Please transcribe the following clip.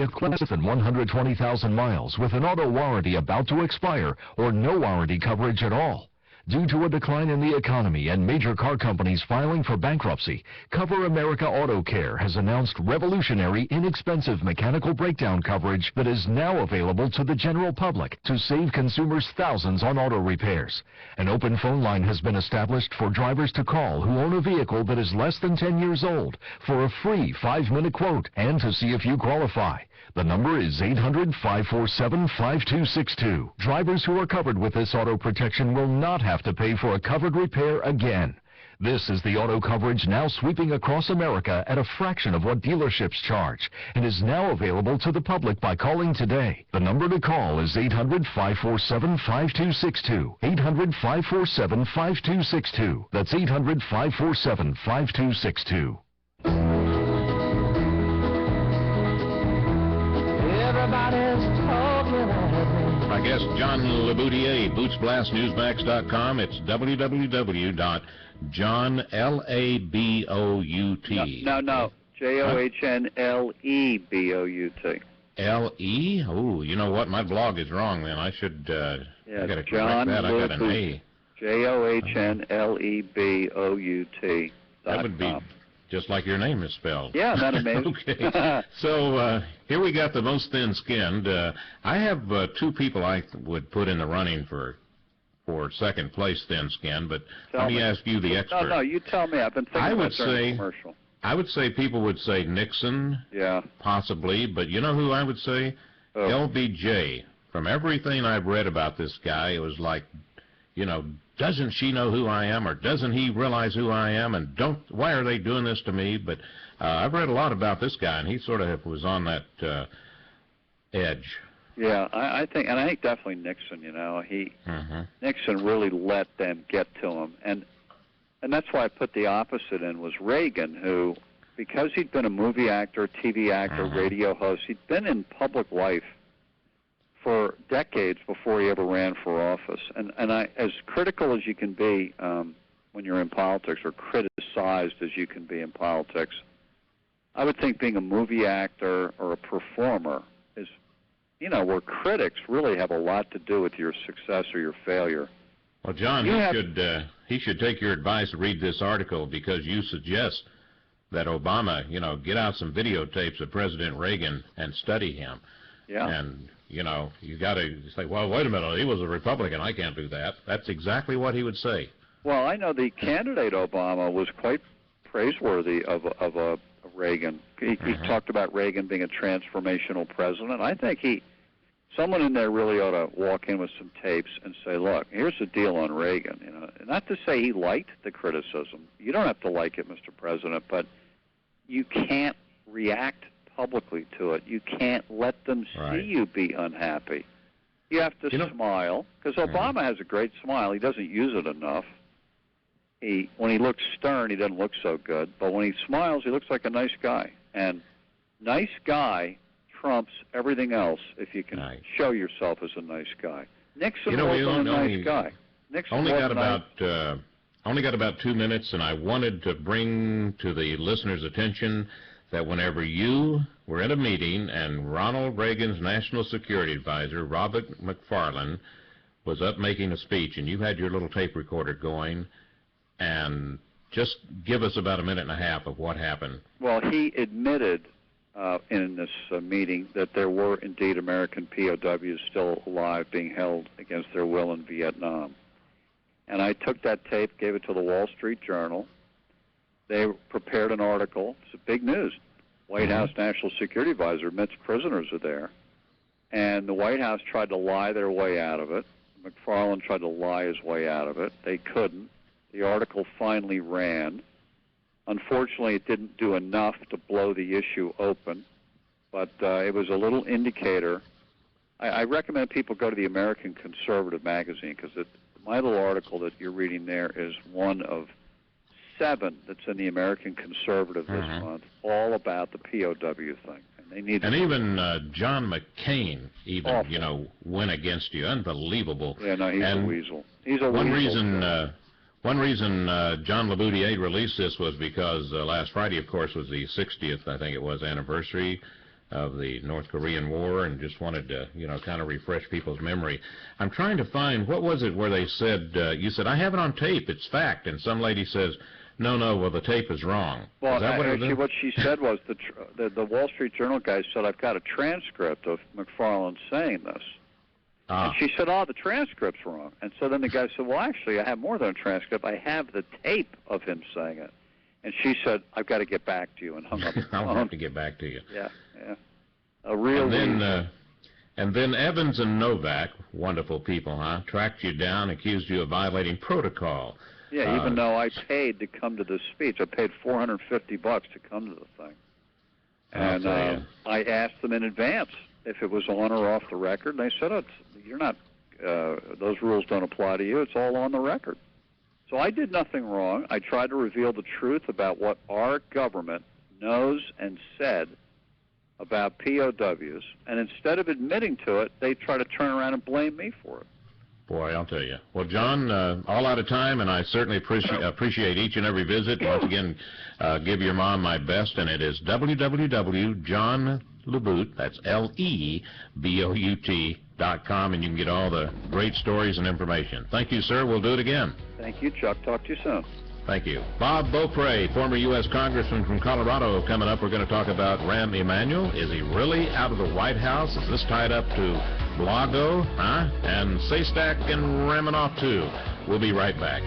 If less than 120,000 miles with an auto warranty about to expire or no warranty coverage at all. Due to a decline in the economy and major car companies filing for bankruptcy, Cover America Auto Care has announced revolutionary, inexpensive mechanical breakdown coverage that is now available to the general public to save consumers thousands on auto repairs. An open phone line has been established for drivers to call who own a vehicle that is less than 10 years old for a free 5-minute quote and to see if you qualify. The number is 800-547-5262. Drivers who are covered with this auto protection will not have to pay for a covered repair again. This is the auto coverage now sweeping across America at a fraction of what dealerships charge and is now available to the public by calling today. The number to call is 800-547-5262. 800-547-5262. That's 800-547-5262. Everybody's talking at me. My guest, John LaBoudier, BootsBlastNewsMax.com. It's www.johnlabout. No. JOHNLEBOUT. L-E? Oh, you know what? My blog is wrong then. I should, I got to correct that. I got an A. JOHNLEBOUT. That would be just like your name is spelled. Yeah, isn't that amazing? Okay. So here we got the most thin-skinned. I have two people I would put in the running for second place thin-skinned, but let me ask you, the expert. No, you tell me. I've been thinking about the commercial. I would say people would say Nixon, possibly, but you know who I would say? LBJ. From everything I've read about this guy, it was like, you know, doesn't she know who I am, or doesn't he realize who I am, and why are they doing this to me? But I've read a lot about this guy, and he sort of was on that edge. Yeah, I think definitely Nixon. You know, Nixon really let them get to him, and that's why I put the opposite in was Reagan, who, because he'd been a movie actor, TV actor, radio host, he'd been in public life for decades before he ever ran for office. And I, as critical as you can be when you're in politics, or criticized as you can be in politics, I would think being a movie actor or a performer is, you know, where critics really have a lot to do with your success or your failure. Well, John, he should take your advice and read this article, because you suggest that Obama, you know, get out some videotapes of President Reagan and study him. Yeah. And you know, you got to say, well, wait a minute, he was a Republican, I can't do that. That's exactly what he would say. Well, I know the candidate Obama was quite praiseworthy of Reagan. He talked about Reagan being a transformational president. I think someone in there really ought to walk in with some tapes and say, look, here's the deal on Reagan. You know, not to say he liked the criticism. You don't have to like it, Mr. President, but you can't react publicly to it. You can't let them see you be unhappy. You have to smile, because Obama has a great smile. He doesn't use it enough. When he looks stern, he doesn't look so good, but when he smiles, he looks like a nice guy. And nice guy trumps everything else if you can show yourself as a nice guy. Nixon wasn't a nice guy. Nixon only got about 2 minutes, and I wanted to bring to the listeners' attention that whenever you were in a meeting and Ronald Reagan's National Security Advisor, Robert McFarlane, was up making a speech, and you had your little tape recorder going, and just give us about a minute and a half of what happened. Well, he admitted in this meeting that there were indeed American POWs still alive being held against their will in Vietnam. And I took that tape, gave it to the Wall Street Journal. They prepared an article. It's big news. White House National Security Advisor admits prisoners are there. And the White House tried to lie their way out of it. McFarlane tried to lie his way out of it. They couldn't. The article finally ran. Unfortunately, it didn't do enough to blow the issue open, but it was a little indicator. I recommend people go to the American Conservative magazine, because my little article that you're reading there is one of 7 that's in the American Conservative this month, all about the POW thing. And they need. And even John McCain, you know, went against you. Unbelievable. Yeah, no, he's a weasel. He's a weasel. One reason John LaBoudier released this was because last Friday, of course, was the 60th, I think it was, anniversary of the North Korean War, and just wanted to, kind of refresh people's memory. I'm trying to find, what was it where they said, you said, I have it on tape, it's fact, and some lady says, no, well, the tape is wrong. Well, is that what actually, what she said was the Wall Street Journal guy said, I've got a transcript of McFarland saying this. And she said, the transcript's wrong. And so then the guy said, well, actually, I have more than a transcript. I have the tape of him saying it. And she said, I've got to get back to you, and hung up the phone. I'll have to get back to you. Yeah. A real and then Evans and Novak, wonderful people, huh, tracked you down, accused you of violating protocol. Yeah, even though I paid to come to this speech. I paid $450 to come to the thing. And I asked them in advance if it was on or off the record. And they said, you're not, those rules don't apply to you. It's all on the record. So I did nothing wrong. I tried to reveal the truth about what our government knows and said about POWs. And instead of admitting to it, they try to turn around and blame me for it. Boy, I'll tell you. Well, John, all out of time, and I certainly appreciate each and every visit. Once again, give your mom my best, and it is www.johnlebout, that's LEBOUT.com, and you can get all the great stories and information. Thank you, sir. We'll do it again. Thank you, Chuck. Talk to you soon. Thank you. Bob Beaupre, former U.S. Congressman from Colorado. Coming up, we're going to talk about Rahm Emanuel. Is he really out of the White House? Is this tied up to Blago, huh? And Sestak and Ramanoff, too. We'll be right back.